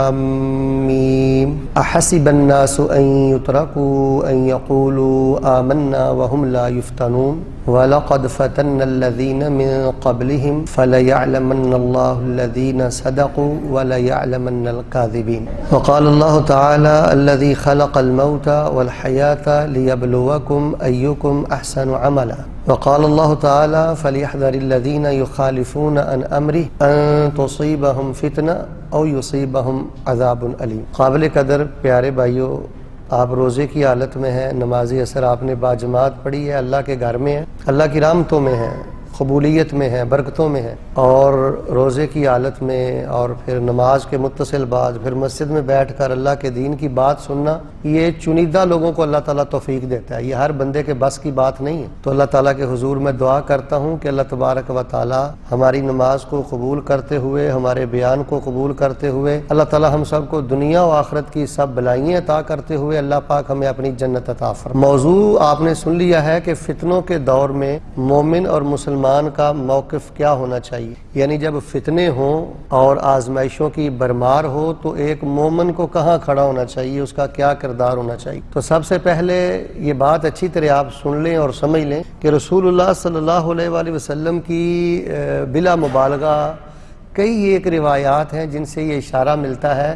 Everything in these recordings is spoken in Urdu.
آمين أحسب الناس أن يتركوا أن يقولوا آمنا وهم لا يفتنون ولقد فتنا الذين من قبلهم فليعلمن الله الذين صدقوا وليعلمن الكاذبين وقال الله تعالى الذي خلق الموت والحياة ليبلوكم أيكم أحسن عملا وقال الله تعالى فليحذر الذين يخالفون عن أمره أن تصيبهم فتنة أو يصيبهم عذاب أليم۔ قابل قدر پیارے بھائیو، آپ روزے کی حالت میں ہیں، نماز عصر آپ نے باجماعت پڑھی ہے، اللہ کے گھر میں ہیں، اللہ کی رحمتوں میں ہیں، قبولیت میں ہیں، برکتوں میں ہیں، اور روزے کی حالت میں اور پھر نماز کے متصل بعد پھر مسجد میں بیٹھ کر اللہ کے دین کی بات سننا، یہ چنیدہ لوگوں کو اللہ تعالیٰ توفیق دیتا ہے، یہ ہر بندے کے بس کی بات نہیں ہے۔ تو اللہ تعالیٰ کے حضور میں دعا کرتا ہوں کہ اللہ تبارک و تعالیٰ ہماری نماز کو قبول کرتے ہوئے، ہمارے بیان کو قبول کرتے ہوئے، اللہ تعالیٰ ہم سب کو دنیا و آخرت کی سب بلائیں عطا کرتے ہوئے اللہ پاک ہمیں اپنی جنت عطا فرمائے۔ موضوع آپ نے سن لیا ہے کہ فتنوں کے دور میں مومن اور مسلمان کا موقف کیا ہونا چاہیے، یعنی جب فتنے ہوں اور آزمائشوں کی برمار ہو تو ایک مومن کو کہاں کھڑا ہونا چاہیے، اس کا کیا کردار ہونا چاہیے۔ تو سب سے پہلے یہ بات اچھی طرح آپ سن لیں اور سمجھ لیں کہ رسول اللہ صلی اللہ علیہ وآلہ وسلم کی بلا مبالغہ کئی ایک روایات ہیں جن سے یہ اشارہ ملتا ہے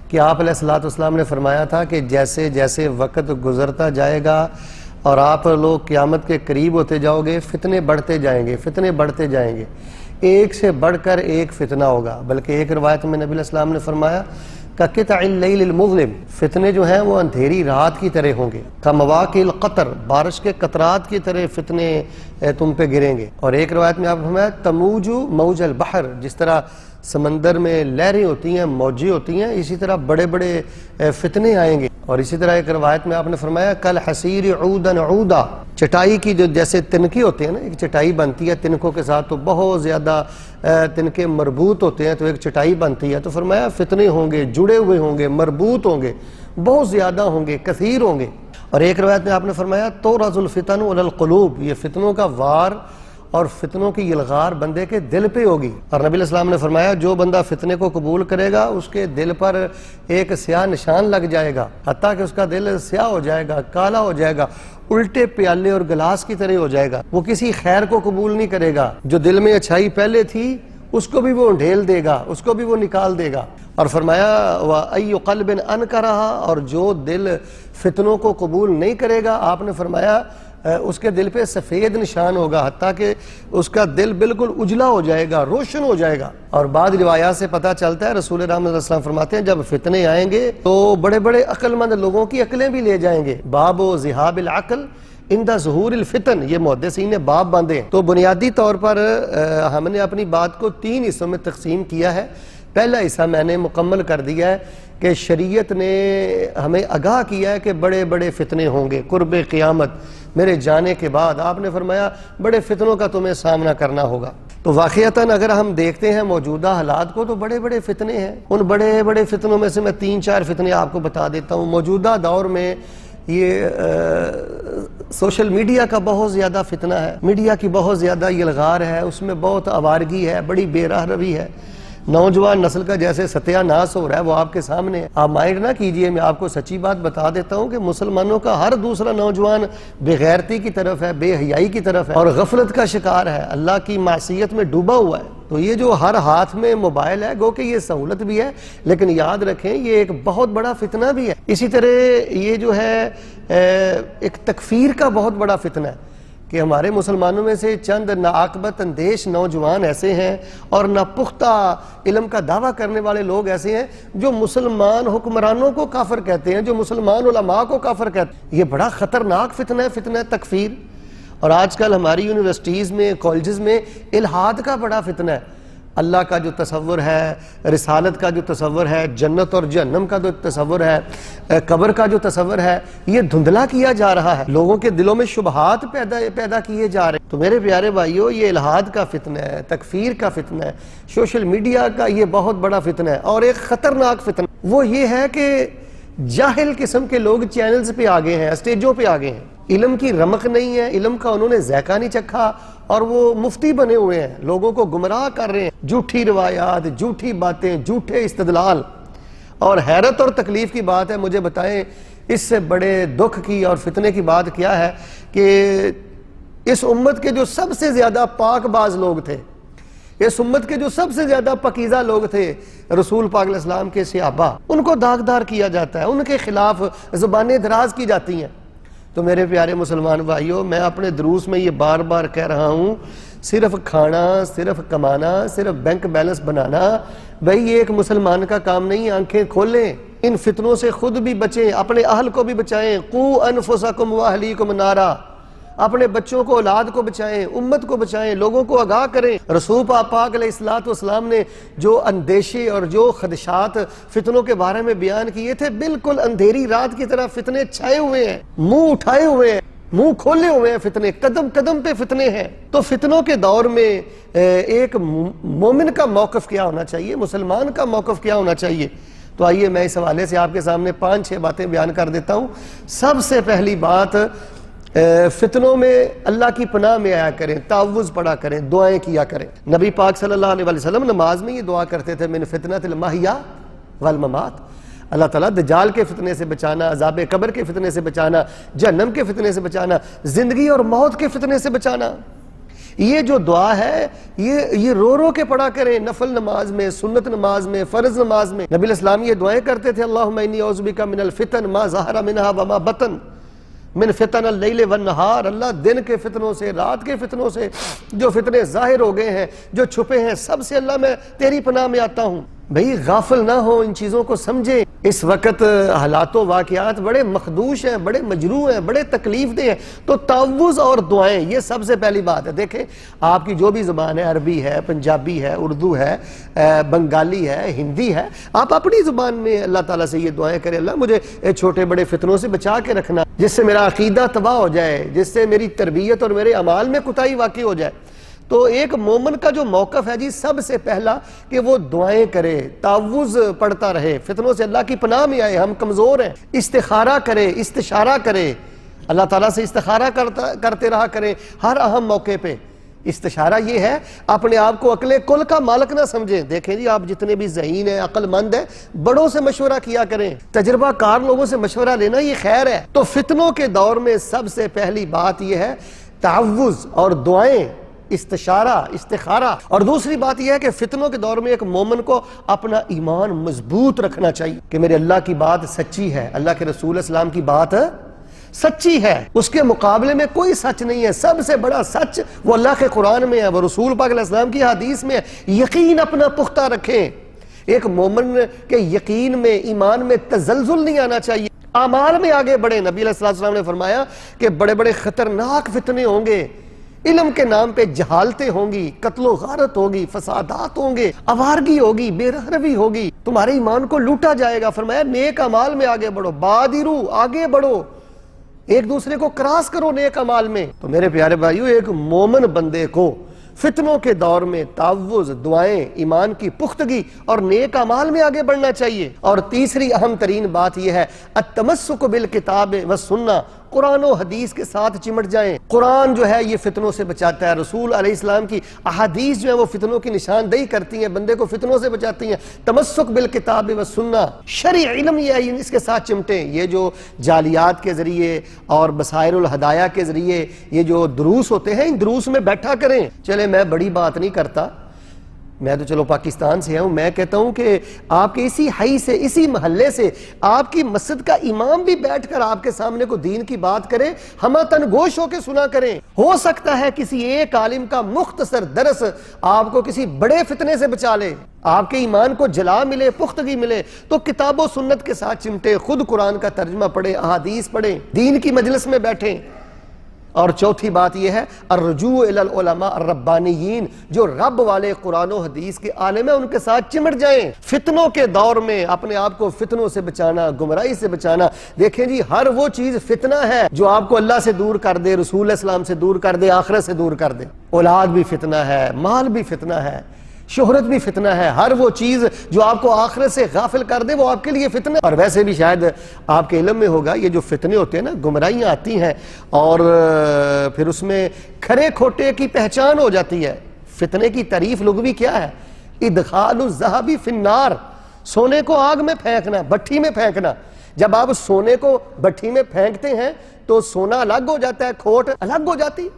کہ آپ علیہ الصلوۃ والسلام نے فرمایا تھا کہ جیسے جیسے وقت گزرتا جائے گا اور آپ لوگ قیامت کے قریب ہوتے جاؤ گے، فتنے بڑھتے جائیں گے، فتنے بڑھتے جائیں گے، ایک سے بڑھ کر ایک فتنہ ہوگا۔ بلکہ ایک روایت میں نبی علیہ السلام نے فرمایا قطع اللیل المظلم، فتنے جو ہیں وہ اندھیری رات کی طرح ہوں گے، کمواقع القطر، بارش کے قطرات کی طرح فتنے تم پہ گریں گے۔ اور ایک روایت میں آپ نے فرمایا تموج موج البحر، جس طرح سمندر میں لہریں ہوتی ہیں، موجیں ہوتی ہیں، اسی طرح بڑے بڑے فتنے آئیں گے۔ اور اسی طرح ایک روایت میں آپ نے فرمایا کل حسیر عودا عودا، چٹائی کی جو جیسے تنکے ہوتے ہیں نا، ایک چٹائی بنتی ہے تنکوں کے ساتھ تو بہت زیادہ تنکے مربوط ہوتے ہیں تو ایک چٹائی بنتی ہے، تو فرمایا فتنے ہوں گے، جڑے ہوئے ہوں گے، مربوط ہوں گے، بہت زیادہ ہوں گے، کثیر ہوں گے۔ اور ایک روایت میں آپ نے فرمایا تورز الفتن علی القلوب، یہ فتنوں کا وار اور فتنوں کی یلغار بندے کے دل پہ ہوگی۔ اور نبی علیہ السلام نے فرمایا جو بندہ فتنے کو قبول کرے گا اس کے دل پر ایک سیاہ نشان لگ جائے گا، حتیٰ کہ اس کا دل سیاہ ہو جائے گا، کالا ہو جائے گا، الٹے پیالے اور گلاس کی طرح ہو جائے گا، وہ کسی خیر کو قبول نہیں کرے گا۔ جو دل میں اچھائی پہلے تھی اس کو بھی وہ ڈھیل دے گا، اس کو بھی وہ نکال دے گا۔ اور فرمایا وَأَيُّ قَلْبٍ أَنْكَرَهَا، اور جو دل فتنوں کو قبول نہیں کرے گا، آپ نے فرمایا اس کے دل پہ سفید نشان ہوگا، حتیٰ کہ اس کا دل بالکل اجلا ہو جائے گا، روشن ہو جائے گا۔ اور بعض روایات سے پتہ چلتا ہے رسول رحمت صلی اللہ علیہ وسلم فرماتے ہیں جب فتنے آئیں گے تو بڑے بڑے عقل مند لوگوں کی عقلیں بھی لے جائیں گے۔ باب و ذہاب العقل عند ظہور الفتن، یہ محدثین نے باب باندھے ہیں۔ تو بنیادی طور پر ہم نے اپنی بات کو 3 حصوں میں تقسیم کیا ہے۔ پہلا حصہ میں نے مکمل کر دیا ہے کہ شریعت نے ہمیں آگاہ کیا ہے کہ بڑے بڑے فتنے ہوں گے قرب قیامت، میرے جانے کے بعد آپ نے فرمایا بڑے فتنوں کا تمہیں سامنا کرنا ہوگا۔ تو واقعتاً اگر ہم دیکھتے ہیں موجودہ حالات کو تو بڑے بڑے فتنے ہیں۔ ان بڑے بڑے فتنوں میں سے میں 3-4 فتنے آپ کو بتا دیتا ہوں۔ موجودہ دور میں یہ سوشل میڈیا کا بہت زیادہ فتنہ ہے، میڈیا کی بہت زیادہ یلغار ہے، اس میں بہت آوارگی ہے، بڑی بے راہ روی ہے، نوجوان نسل کا جیسے ستیہ ناس ہو رہا ہے وہ آپ کے سامنے ہے۔ آپ مائنڈ نہ کیجئے، میں آپ کو سچی بات بتا دیتا ہوں کہ مسلمانوں کا ہر دوسرا نوجوان بے غیرتی کی طرف ہے، بے حیائی کی طرف ہے اور غفلت کا شکار ہے، اللہ کی معصیت میں ڈوبا ہوا ہے۔ تو یہ جو ہر ہاتھ میں موبائل ہے گو کہ یہ سہولت بھی ہے، لیکن یاد رکھیں یہ ایک بہت بڑا فتنہ بھی ہے۔ اسی طرح یہ جو ہے ایک تکفیر کا بہت بڑا فتنہ ہے کہ ہمارے مسلمانوں میں سے چند ناعاقبت اندیش نوجوان ایسے ہیں اور ناپختہ علم کا دعویٰ کرنے والے لوگ ایسے ہیں جو مسلمان حکمرانوں کو کافر کہتے ہیں، جو مسلمان علماء کو کافر کہتے ہیں۔ یہ بڑا خطرناک فتنہ ہے، فتنہ تکفیر۔ اور آج کل ہماری یونیورسٹیز میں، کالجز میں الحاد کا بڑا فتنہ ہے۔ اللہ کا جو تصور ہے، رسالت کا جو تصور ہے، جنت اور جہنم کا جو تصور ہے، قبر کا جو تصور ہے، یہ دھندلا کیا جا رہا ہے، لوگوں کے دلوں میں شبہات پیدا کیے جا رہے ہیں۔ تو میرے پیارے بھائیو، یہ الحاد کا فتنہ ہے، تکفیر کا فتنہ ہے، سوشل میڈیا کا یہ بہت بڑا فتنہ ہے۔ اور ایک خطرناک فتنہ وہ یہ ہے کہ جاہل قسم کے لوگ چینلز پہ آگے ہیں، اسٹیجوں پہ آگے ہیں، علم کی رمق نہیں ہے، علم کا انہوں نے ذائقہ نہیں چکھا اور وہ مفتی بنے ہوئے ہیں، لوگوں کو گمراہ کر رہے ہیں، جھوٹی روایات، جھوٹی باتیں، جھوٹے استدلال. اور حیرت اور تکلیف کی بات ہے، مجھے بتائیں اس سے بڑے دکھ کی اور فتنے کی بات کیا ہے کہ اس امت کے جو سب سے زیادہ پاک باز لوگ تھے، اس امت کے جو سب سے زیادہ پاکیزہ لوگ تھے، رسول پاک علیہ السلام کے صحابہ، ان کو داغدار کیا جاتا ہے، ان کے خلاف زبانیں دراز کی جاتی ہیں. تو میرے پیارے مسلمان بھائیوں، میں اپنے دروس میں یہ بار بار کہہ رہا ہوں، صرف کھانا، صرف کمانا، صرف بینک بیلنس بنانا، بھئی یہ ایک مسلمان کا کام نہیں. آنکھیں کھولیں، ان فتنوں سے خود بھی بچیں، اپنے اہل کو بھی بچائیں. قوا انفسکم واہلیکم نارا، اپنے بچوں کو، اولاد کو بچائیں، امت کو بچائیں، لوگوں کو آگاہ کریں. رسول پاک علیہ السلام نے جو اندیشے اور جو خدشات فتنوں کے بارے میں بیان کیے تھے، بالکل اندھیری رات کی طرح فتنے چھائے ہوئے ہیں، منہ اٹھائے ہوئے ہیں، منہ کھولے ہوئے ہیں فتنے، قدم قدم پہ فتنے ہیں. تو فتنوں کے دور میں ایک مومن کا موقف کیا ہونا چاہیے، مسلمان کا موقف کیا ہونا چاہیے؟ تو آئیے میں اس حوالے سے آپ کے سامنے 5-6 باتیں بیان کر دیتا ہوں. سب سے پہلی بات، فتنوں میں اللہ کی پناہ میں آیا کریں، تعوذ پڑھا کریں، دعائیں کیا کریں. نبی پاک صلی اللہ علیہ وسلم نماز میں یہ دعا کرتے تھے، من فتنۃ المحیا والممات، اللہ تعالیٰ دجال کے فتنے سے بچانا، عذاب قبر کے فتنے سے بچانا، جہنم کے فتنے سے بچانا، زندگی اور موت کے فتنے سے بچانا. یہ جو دعا ہے یہ رو رو کے پڑھا کریں، نفل نماز میں، سنت نماز میں، فرض نماز میں. نبی علیہ السلام یہ دعائیں کرتے تھے، اللہم انی اعوذ بک من الفتن ما ظہر منہا وما بطن، من فتن اللیل والنہار، اللہ دن کے فتنوں سے، رات کے فتنوں سے، جو فتنے ظاہر ہو گئے ہیں، جو چھپے ہیں، سب سے اللہ میں تیری پناہ میں آتا ہوں. بھئی غافل نہ ہو، ان چیزوں کو سمجھیں. اس وقت حالات و واقعات بڑے مخدوش ہیں، بڑے مجروح ہیں، بڑے تکلیف دہ ہیں. تو تعوذ اور دعائیں یہ سب سے پہلی بات ہے. دیکھیں آپ کی جو بھی زبان ہے، عربی ہے، پنجابی ہے، اردو ہے، بنگالی ہے، ہندی ہے، آپ اپنی زبان میں اللہ تعالیٰ سے یہ دعائیں کریں، اللہ مجھے چھوٹے بڑے فتنوں سے بچا کے رکھنا، جس سے میرا عقیدہ تباہ ہو جائے، جس سے میری تربیت اور میرے اعمال میں کوتاہی واقع ہو جائے. تو ایک مومن کا جو موقف ہے جی، سب سے پہلا کہ وہ دعائیں کرے، تعوذ پڑھتا رہے، فتنوں سے اللہ کی پناہ میں آئے. ہم کمزور ہیں، استخارہ کرے، استشارہ کرے، اللہ تعالیٰ سے استخارہ کرتے رہا کریں ہر اہم موقع پہ. استشارہ یہ ہے اپنے آپ کو عقل کل کا مالک نہ سمجھیں. دیکھیں جی، آپ جتنے بھی ذہین ہیں، عقل مند ہیں، بڑوں سے مشورہ کیا کریں، تجربہ کار لوگوں سے مشورہ لینا یہ خیر ہے. تو فتنوں کے دور میں سب سے پہلی بات یہ ہے تعوذ اور دعائیں، استشارہ، استخارہ. اور دوسری بات یہ ہے کہ فتنوں کے دور میں ایک مومن کو اپنا ایمان مضبوط رکھنا چاہیے کہ میرے اللہ کی بات سچی ہے، اللہ کے رسول اسلام کی بات سچی ہے، اس کے مقابلے میں کوئی سچ نہیں ہے. سب سے بڑا سچ وہ اللہ کے قرآن میں ہے، وہ رسول پاک علیہ السلام کی حدیث میں ہے. یقین اپنا پختہ رکھیں. ایک مومن کے یقین میں، ایمان میں تزلزل نہیں آنا چاہیے. اعمال میں آگے بڑھیں. نبی علیہ السلام نے فرمایا کہ بڑے بڑے خطرناک فتنے ہوں گے، علم کے نام پہ جہالتیں ہوں گی، قتل و غارت ہوگی، فسادات ہوں گے، آوارگی ہوگی، بے رحمی ہوگی، تمہارے ایمان کو لوٹا جائے گا. فرمایا نیک اعمال میں آگے بڑھو، بادرو، آگے بڑھو، ایک دوسرے کو کراس کرو نیک اعمال میں. تو میرے پیارے بھائیو، ایک مومن بندے کو فتنوں کے دور میں تعوذ، دعائیں، ایمان کی پختگی اور نیک اعمال میں آگے بڑھنا چاہیے. اور تیسری اہم ترین بات یہ ہے التمسک بالکتاب والسنہ، قرآن و حدیث کے ساتھ چمٹ جائیں. قرآن جو ہے یہ فتنوں سے بچاتا ہے، رسول علیہ السلام کی احادیث جو ہے وہ فتنوں کی نشاندہی کرتی ہیں، بندے کو فتنوں سے بچاتی ہیں. تمسک بالکتاب والسنہ، شرعی علم یہ ہے، اس کے ساتھ چمٹیں. یہ جو جالیات کے ذریعے اور بصائر الہدایہ کے ذریعے یہ جو دروس ہوتے ہیں، ان دروس میں بیٹھا کریں. چلے میں بڑی بات نہیں کرتا، میں تو چلو پاکستان سے ہوں، میں کہتا ہوں کہ آپ کے اسی حی سے، اسی محلے سے آپ کی مسجد کا امام بھی بیٹھ کر آپ کے سامنے کو دین کی بات کرے، ہمہ تنگوش ہو کے سنا کریں. ہو سکتا ہے کسی ایک عالم کا مختصر درس آپ کو کسی بڑے فتنے سے بچا لے، آپ کے ایمان کو جلا ملے، پختگی ملے. تو کتاب و سنت کے ساتھ چمٹے، خود قرآن کا ترجمہ پڑھیں، احادیث پڑھیں، دین کی مجلس میں بیٹھیں. اور چوتھی بات یہ ہے الرجوع الی العلماء الربانیین، جو رب والے قرآن و حدیث کے عالم ہیں، ان کے ساتھ چمٹ جائیں. فتنوں کے دور میں اپنے آپ کو فتنوں سے بچانا، گمراہی سے بچانا. دیکھیں جی، ہر وہ چیز فتنہ ہے جو آپ کو اللہ سے دور کر دے، رسول اسلام سے دور کر دے، آخرت سے دور کر دے. اولاد بھی فتنہ ہے، مال بھی فتنہ ہے، شہرت بھی فتنہ ہے. ہر وہ چیز جو آپ کو آخرت سے غافل کر دے وہ آپ کے لیے فتنہ. اور ویسے بھی شاید آپ کے علم میں ہوگا، یہ جو فتنے ہوتے ہیں نا، گمراہیاں آتی ہیں اور پھر اس میں کھرے کھوٹے کی پہچان ہو جاتی ہے. فتنے کی تعریف لغوی کیا ہے؟ ادخال الذهب فی النار، سونے کو آگ میں پھینکنا، بھٹی میں پھینکنا۔ جب آپ سونے کو بھٹی میں پھینکتے ہیں تو سونا الگ ہو جاتا ہے، کھوٹ الگ ہو جاتی۔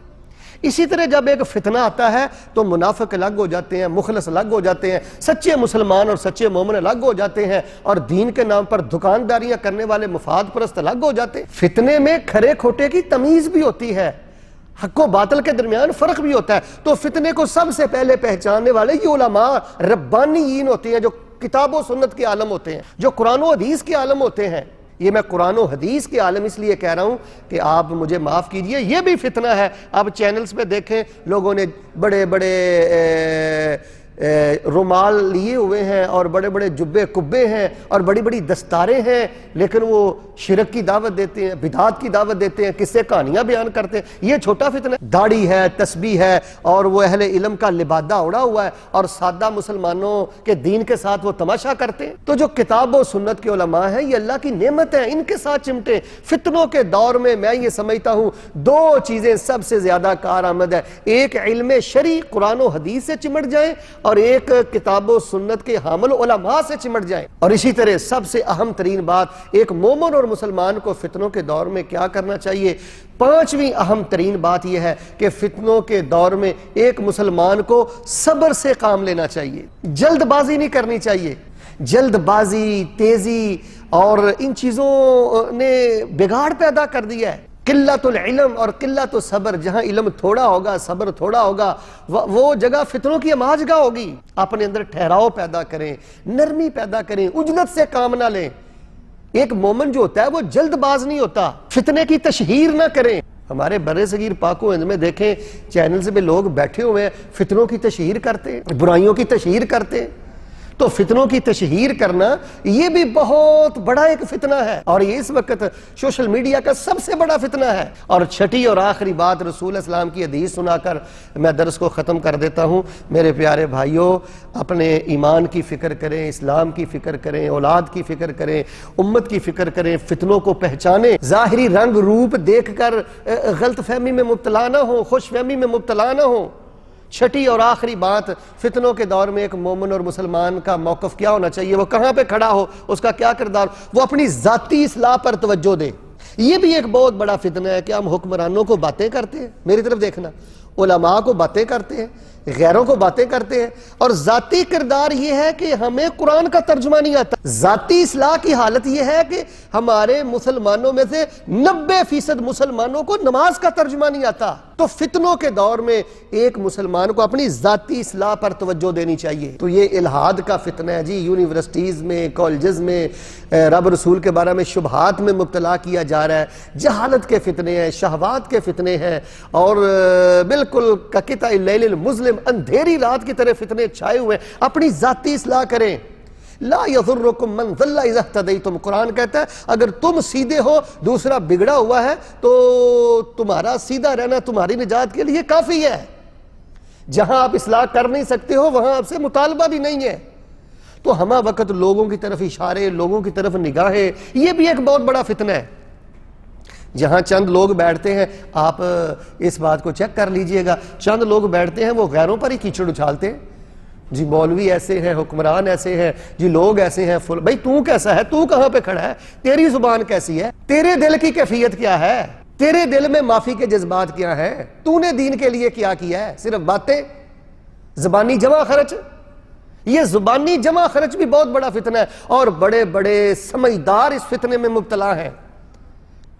اسی طرح جب ایک فتنہ آتا ہے تو منافق الگ ہو جاتے ہیں، مخلص الگ ہو جاتے ہیں، سچے مسلمان اور سچے مومن الگ ہو جاتے ہیں، اور دین کے نام پر دکانداریاں کرنے والے مفاد پرست الگ ہو جاتے ہیں۔ فتنے میں کھرے کھوٹے کی تمیز بھی ہوتی ہے، حق و باطل کے درمیان فرق بھی ہوتا ہے۔ تو فتنے کو سب سے پہلے پہچاننے والے یہ علماء ربانیین ہوتے ہیں، جو کتاب و سنت کے عالم ہوتے ہیں، جو قرآن و حدیث کے عالم ہوتے ہیں۔ یہ میں قرآن و حدیث کے عالم اس لیے کہہ رہا ہوں کہ آپ مجھے معاف کیجئے، یہ بھی فتنہ ہے۔ آپ چینلز پہ دیکھیں، لوگوں نے بڑے بڑے رومال لیے ہوئے ہیں اور بڑے بڑے جبے کبے ہیں اور بڑی بڑی دستاریں ہیں، لیکن وہ شرک کی دعوت دیتے ہیں، بدعات کی دعوت دیتے ہیں، قصے کہانیاں بیان کرتے ہیں۔ یہ چھوٹا فتنہ ہے۔ داڑھی ہے، تسبیح ہے، اور وہ اہل علم کا لبادہ اڑا ہوا ہے، اور سادہ مسلمانوں کے دین کے ساتھ وہ تماشا کرتے ہیں۔ تو جو کتاب و سنت کے علماء ہیں، یہ اللہ کی نعمت ہے، ان کے ساتھ چمٹے۔ فتنوں کے دور میں میں یہ سمجھتا ہوں دو چیزیں سب سے زیادہ کارآمد ہے، ایک علم شرعی قرآن و حدیث سے چمٹ جائیں، اور ایک کتاب و سنت کے حامل علماء سے چمٹ جائیں۔ اور اسی طرح سب سے اہم ترین بات، ایک مومن اور مسلمان کو فتنوں کے دور میں کیا کرنا چاہیے؟ پانچویں اہم ترین بات یہ ہے کہ فتنوں کے دور میں ایک مسلمان کو صبر سے کام لینا چاہیے، جلد بازی نہیں کرنی چاہیے۔ جلد بازی، تیزی اور ان چیزوں نے بگاڑ پیدا کر دیا ہے۔ قلت العلم اور قلت الصبر، جہاں علم تھوڑا ہوگا، صبر تھوڑا ہوگا، وہ جگہ فتنوں کی اماج گاہ ہوگی۔ اپنے اندر ٹھہراؤ پیدا کریں، نرمی پیدا کریں، عجلت سے کام نہ لیں۔ ایک مومن جو ہوتا ہے وہ جلد باز نہیں ہوتا، فتنے کی تشہیر نہ کریں۔ ہمارے برِ صغیر پاک و ہند میں دیکھیں، چینلز پہ لوگ بیٹھے ہوئے ہیں، فتنوں کی تشہیر کرتے ہیں، برائیوں کی تشہیر کرتے ہیں۔ تو فتنوں کی تشہیر کرنا یہ بھی بہت بڑا ایک فتنہ ہے، اور یہ اس وقت سوشل میڈیا کا سب سے بڑا فتنہ ہے۔ اور چھٹی اور آخری بات، رسول اسلام کی حدیث سنا کر میں درس کو ختم کر دیتا ہوں۔ میرے پیارے بھائیوں، اپنے ایمان کی فکر کریں، اسلام کی فکر کریں، اولاد کی فکر کریں، امت کی فکر کریں، فتنوں کو پہچانیں، ظاہری رنگ روپ دیکھ کر غلط فہمی میں مبتلا نہ ہوں، خوش فہمی میں مبتلا نہ ہوں۔ چھٹی اور آخری بات، فتنوں کے دور میں ایک مومن اور مسلمان کا موقف کیا ہونا چاہیے، وہ کہاں پہ کھڑا ہو، اس کا کیا کردار، وہ اپنی ذاتی اصلاح پر توجہ دے۔ یہ بھی ایک بہت بڑا فتنہ ہے کہ ہم حکمرانوں کو باتیں کرتے ہیں، میری طرف دیکھنا، علماء کو باتیں کرتے ہیں، غیروں کو باتیں کرتے ہیں، اور ذاتی کردار یہ ہے کہ ہمیں قرآن کا ترجمہ نہیں آتا۔ ذاتی اصلاح کی حالت یہ ہے کہ ہمارے مسلمانوں میں سے 90% مسلمانوں کو نماز کا ترجمہ نہیں آتا۔ تو فتنوں کے دور میں ایک مسلمان کو اپنی ذاتی اصلاح پر توجہ دینی چاہیے۔ تو یہ الہاد کا فتنہ ہے جی، یونیورسٹیز میں، کالجز میں رب رسول کے بارے میں شبہات میں مبتلا کیا جا رہا ہے، جہالت کے فتنے ہیں، شہوات کے فتنے ہیں، اور بالکل کقطع اللیل المظلم، اندھیری رات کی طرح فتنے چھائے ہوئے ہیں۔ اپنی ذاتی اصلاح کریں۔ لا یضرکم من ضل اذا اہتدیتم، قرآن کہتا ہے اگر تم سیدھے ہو، دوسرا بگڑا ہوا ہے، تو تمہارا سیدھا رہنا تمہاری نجات کے لیے کافی ہے۔ جہاں آپ اصلاح کر نہیں سکتے ہو وہاں آپ سے مطالبہ بھی نہیں ہے۔ تو ہمہ وقت لوگوں کی طرف اشارے، لوگوں کی طرف نگاہیں، یہ بھی ایک بہت بڑا فتنہ ہے۔ جہاں چند لوگ بیٹھتے ہیں، آپ اس بات کو چیک کر لیجئے گا، چند لوگ بیٹھتے ہیں وہ غیروں پر ہی کیچڑ اچھالتے ہیں۔ جی مولوی ایسے ہیں، حکمران ایسے ہیں، جی لوگ ایسے ہیں، بھئی تو کیسا ہے، تو کہاں پہ کھڑا ہے، تیری زبان کیسی ہے، تیرے دل کی کیفیت کیا ہے، تیرے دل میں معافی کے جذبات کیا ہیں، تو نے دین کے لیے کیا ہے، صرف باتیں، زبانی جمع خرچ۔ یہ زبانی جمع خرچ بھی بہت بڑا فتنہ ہے، اور بڑے بڑے سمجھدار اس فتنے میں مبتلا ہیں۔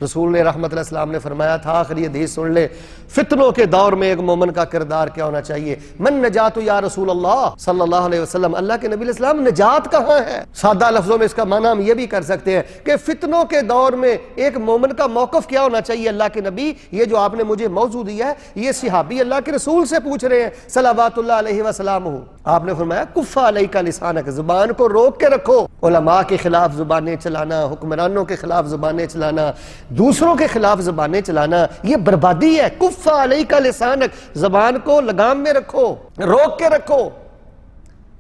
رسول نے رحمت اللہ السلام نے فرمایا تھا، آخری حدیث سن لے، فتنوں کے دور میں ایک مومن کا کردار کیا ہونا چاہیے؟ من نجات یا رسول اللہ صلی اللہ علیہ وسلم، اللہ کے نبی علیہ السلام نجات کہاں ہے؟ سادہ لفظوں میں اس کا معنی ہم یہ بھی کر سکتے ہیں کہ فتنوں کے دور میں ایک مومن کا موقف کیا ہونا چاہیے؟ اللہ کے نبی، یہ جو آپ نے مجھے موضوع دیا ہے، یہ صحابی اللہ کے رسول سے پوچھ رہے ہیں صلوات اللہ علیہ وسلم۔ آپ نے فرمایا کف علیک لسانک، زبان کو روک کے رکھو۔ علماء کے خلاف زبانیں چلانا، حکمرانوں کے خلاف زبانیں چلانا، دوسروں کے خلاف زبانیں چلانا، یہ بربادی ہے۔ کف علیک لسانک، زبان کو لگام میں رکھو، روک کے رکھو۔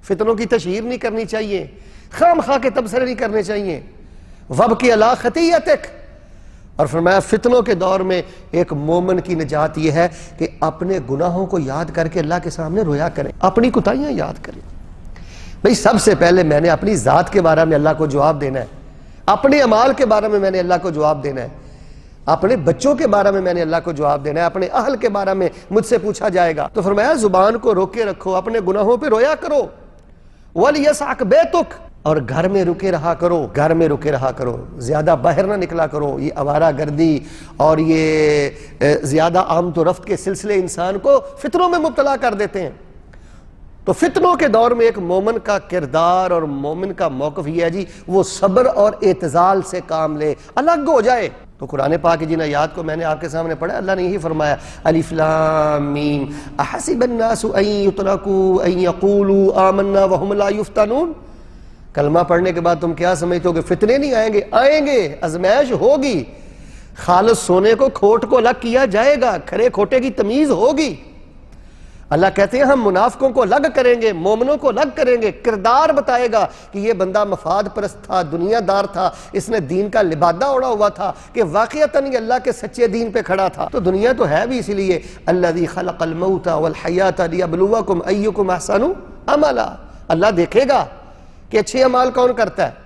فتنوں کی تشہیر نہیں کرنی چاہیے، خام خواہ کے تبصرے نہیں کرنے چاہیے۔ وابکی علی خطیئتک، اور فرمایا فتنوں کے دور میں ایک مومن کی نجات یہ ہے کہ اپنے گناہوں کو یاد کر کے اللہ کے سامنے رویا کریں، اپنی کوتاہیاں یاد کریں۔ بھئی سب سے پہلے میں نے اپنی ذات کے بارے میں اللہ کو جواب دینا ہے، اپنے اعمال کے بارے میں نے اللہ کو جواب دینا ہے، اپنے بچوں کے بارے میں نے اللہ کو جواب دینا ہے، اپنے اہل کے بارے میں مجھ سے پوچھا جائے گا۔ تو فرمایا زبان کو روکے رکھو، اپنے گناہوں پہ رویا کرو، وَلْيَسْعَكْ بَيْتُكَ، اور گھر میں رکے رہا کرو، گھر میں رکے رہا کرو، زیادہ باہر نہ نکلا کرو۔ یہ آوارہ گردی اور یہ زیادہ آمد و رفت کے سلسلے انسان کو فتنوں میں مبتلا کر دیتے ہیں۔ تو فتنوں کے دور میں ایک مومن کا کردار اور مومن کا موقف یہ ہے جی وہ صبر اور اعتزال سے کام لے، الگ ہو جائے۔ تو قرآن پاک کی جن آیات کو میں نے آپ کے سامنے پڑھا، اللہ نے یہی فرمایا الف لام میم احسب الناس ان یترکوا ان یقولوا آمنا وهم لا یفتنون۔ کلمہ پڑھنے کے بعد تم کیا سمجھتے ہو کہ فتنے نہیں آئیں گے؟ آئیں گے، آزمائش ہوگی، خالص سونے کو کھوٹ کو الگ کیا جائے گا، کھرے کھوٹے کی تمیز ہوگی۔ اللہ کہتے ہیں ہم منافقوں کو الگ کریں گے، مومنوں کو الگ کریں گے، کردار بتائے گا کہ یہ بندہ مفاد پرست تھا، دنیا دار تھا، اس نے دین کا لبادہ اڑا ہوا تھا کہ واقعتاً یہ اللہ کے سچے دین پہ کھڑا تھا۔ تو دنیا تو ہے بھی اسی لیے الذی خلق الموت والحیات لیبلوکم ایکم احسن عملا، اللہ دیکھے گا کہ اچھے اعمال کون کرتا ہے۔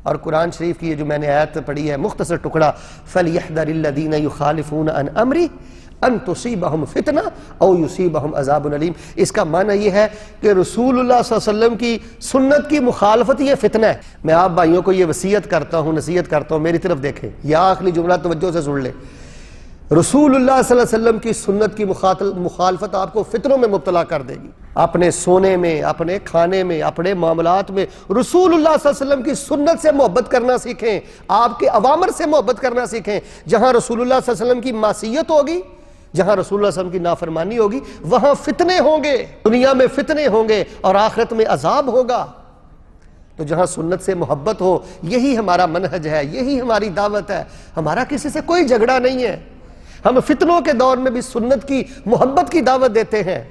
اور قرآن شریف کی یہ جو میں نے آیت پڑھی ہے مختصر ٹکڑا فَلْيَحْذَرِ الَّذِينَ يُخَالِفُونَ عَنْ أَمْرِهِ ان تصیبہم فتنہ او یصیبہم عذاب علیم۔ اس کا معنی یہ ہے کہ رسول اللہ صلی اللہ علیہ وسلم کی سنت کی مخالفت یہ فتنہ ہے۔ میں آپ بھائیوں کو یہ وصیت کرتا ہوں، نصیحت کرتا ہوں، میری طرف دیکھیں، یہ آخری جملہ توجہ سے سن لیں۔ رسول اللہ صلی اللہ علیہ وسلم کی سنت کی مخالفت آپ کو فتنوں میں مبتلا کر دے گی۔ اپنے سونے میں، اپنے کھانے میں، اپنے معاملات میں رسول اللہ صلی اللہ علیہ وسلم کی سنت سے محبت کرنا سیکھیں، آپ کے اوامر سے محبت کرنا سیکھیں۔ جہاں رسول اللہ صلی اللہ علیہ وسلم کی معصیت ہوگی، جہاں رسول اللہ صلی اللہ علیہ وسلم کی نافرمانی ہوگی، وہاں فتنے ہوں گے، دنیا میں فتنے ہوں گے اور آخرت میں عذاب ہوگا۔ تو جہاں سنت سے محبت ہو، یہی ہمارا منہج ہے، یہی ہماری دعوت ہے۔ ہمارا کسی سے کوئی جھگڑا نہیں ہے، ہم فتنوں کے دور میں بھی سنت کی محبت کی دعوت دیتے ہیں،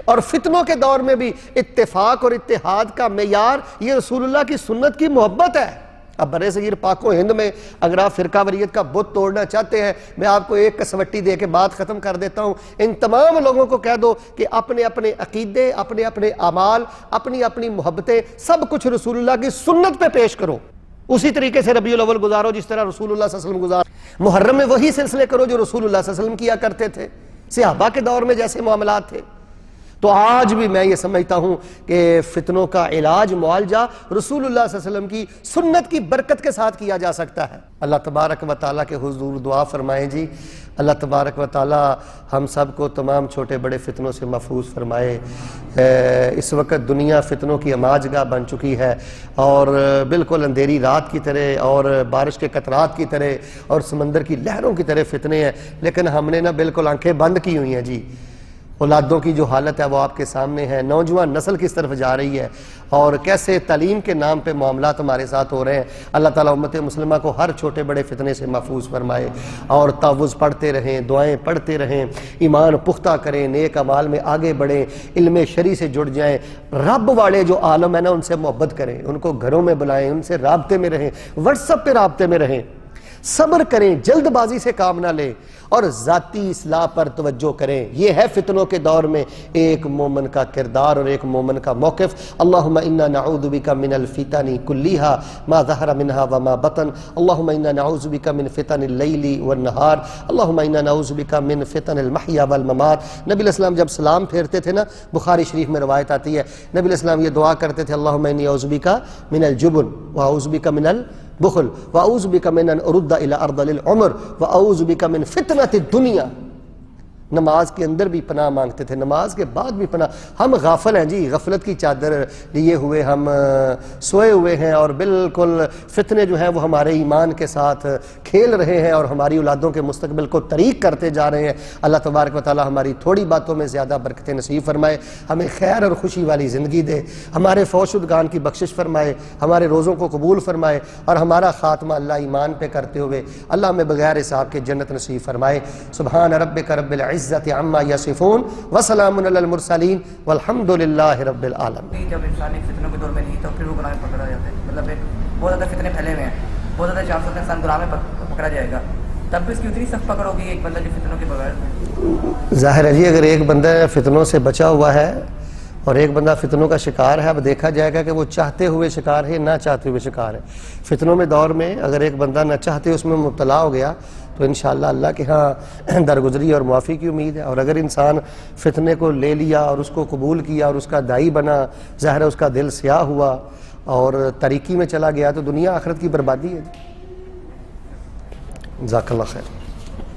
اور فتنوں کے دور میں بھی اتفاق اور اتحاد کا معیار یہ رسول اللہ کی سنت کی محبت ہے۔ اب برے صغیر پاک و ہند میں اگر آپ فرقہ واریت کا بت توڑنا چاہتے ہیں، میں آپ کو ایک کسوٹی دے کے بات ختم کر دیتا ہوں، ان تمام لوگوں کو کہہ دو کہ اپنے اپنے عقیدے، اپنے اپنے اعمال، اپنی اپنی محبتیں سب کچھ رسول اللہ کی سنت پہ پیش کرو، اسی طریقے سے ربیع الاول گزارو جس طرح رسول اللہ صلی اللہ علیہ وسلم گزار، محرم میں وہی سلسلے کرو جو رسول اللہ صلی اللہ علیہ وسلم کیا کرتے تھے، صحابہ کے دور میں جیسے معاملات تھے۔ تو آج بھی میں یہ سمجھتا ہوں کہ فتنوں کا علاج، معالجہ رسول اللہ صلی اللہ علیہ وسلم کی سنت کی برکت کے ساتھ کیا جا سکتا ہے۔ اللہ تبارک و تعالیٰ کے حضور دعا فرمائیں جی، اللہ تبارک و تعالیٰ ہم سب کو تمام چھوٹے بڑے فتنوں سے محفوظ فرمائے۔ اس وقت دنیا فتنوں کی اماج گاہ بن چکی ہے، اور بالکل اندھیری رات کی طرح اور بارش کے قطرات کی طرح اور سمندر کی لہروں کی طرح فتنے ہیں، لیکن ہم نے بالکل آنکھیں بند کی ہوئی ہیں جی۔ اولادوں کی جو حالت ہے وہ آپ کے سامنے ہے، نوجوان نسل کس طرف جا رہی ہے، اور کیسے تعلیم کے نام پہ معاملات ہمارے ساتھ ہو رہے ہیں۔ اللہ تعالیٰ امت مسلمہ کو ہر چھوٹے بڑے فتنے سے محفوظ فرمائے، اور تعوذ پڑھتے رہیں، دعائیں پڑھتے رہیں، ایمان پختہ کریں، نیک اعمال میں آگے بڑھیں، علم شرعی سے جڑ جائیں، رب والے جو عالم ہے نا ان سے محبت کریں، ان کو گھروں میں بلائیں، ان سے رابطے میں رہیں، واٹس ایپ پہ رابطے میں رہیں، صبر کریں، جلد بازی سے کام نہ لیں، اور ذاتی اصلاح پر توجہ کریں۔ یہ ہے فتنوں کے دور میں ایک مومن کا کردار اور ایک مومن کا موقف۔ اللہم انا نعوذ بک من الفتن کلیہا ما ظہر منہا وما بطن، اللہم انا نعوذ بک من فتن اللیل والنہار، اللہم انا نعوذ بک من فتن المحیا والممات۔ نبی علیہ السلام جب سلام پھیرتے تھے نا، بخاری شریف میں روایت آتی ہے، نبی علیہ السلام یہ دعا کرتے تھے اللہم انی اعوذ بک من الجبن واعوذ بک من بخل واعوذ بک من ان ارد الى ارذل العمر واعوذ بک من فتنۃ الدنیا۔ نماز کے اندر بھی پناہ مانگتے تھے، نماز کے بعد بھی پناہ۔ ہم غافل ہیں جی، غفلت کی چادر لیے ہوئے ہم سوئے ہوئے ہیں، اور بالکل فتنے جو ہیں وہ ہمارے ایمان کے ساتھ کھیل رہے ہیں اور ہماری اولادوں کے مستقبل کو طریق کرتے جا رہے ہیں۔ اللہ تبارک و تعالی ہماری تھوڑی باتوں میں زیادہ برکتیں نصیب فرمائے، ہمیں خیر اور خوشی والی زندگی دے، ہمارے فوت شدگان کی بخشش فرمائے، ہمارے روزوں کو قبول فرمائے، اور ہمارا خاتمہ اللہ ایمان پہ کرتے ہوئے اللہ ہمیں بغیر حساب کے جنت نصیب فرمائے۔ سبحان ربک رب العزت عما یصفون وسلام علی المرسلین والحمد للہ رب العالمین۔ جب انسان فتنوں کے دور میں نہیں تو پھر وہ گناہ میں پکڑا جاتا ہے، مطلب بہت زیادہ فتنے پھیلے ہوئے ہیں، بہت زیادہ چانس ہوتے ہیں انسان گناہ میں پکڑا جائے گا، تب بھی اس کی اتنی سخت پکڑ ہوگی ایک بندہ جو فتنوں کے بغیر۔ ظاہر ہے جی، اگر ایک بندہ فتنوں سے بچا ہوا ہے اور ایک بندہ فتنوں کا شکار ہے. اب دیکھا جائے گا کہ وہ چاہتے ہوئے شکار ہے نہ چاہتے ہوئے شکار ہے. فتنوں میں دور میں اگر ایک بندہ نہ چاہتے اس میں مبتلا ہو گیا تو انشاءاللہ اللہ کے ہاں درگزری اور معافی کی امید ہے. اور اگر انسان فتنے کو لے لیا اور اس کو قبول کیا اور اس کا داعی بنا، ظاہر ہے اس کا دل سیاہ ہوا اور طریقی میں چلا گیا تو دنیا آخرت کی بربادی ہے. جزاک اللہ خیر.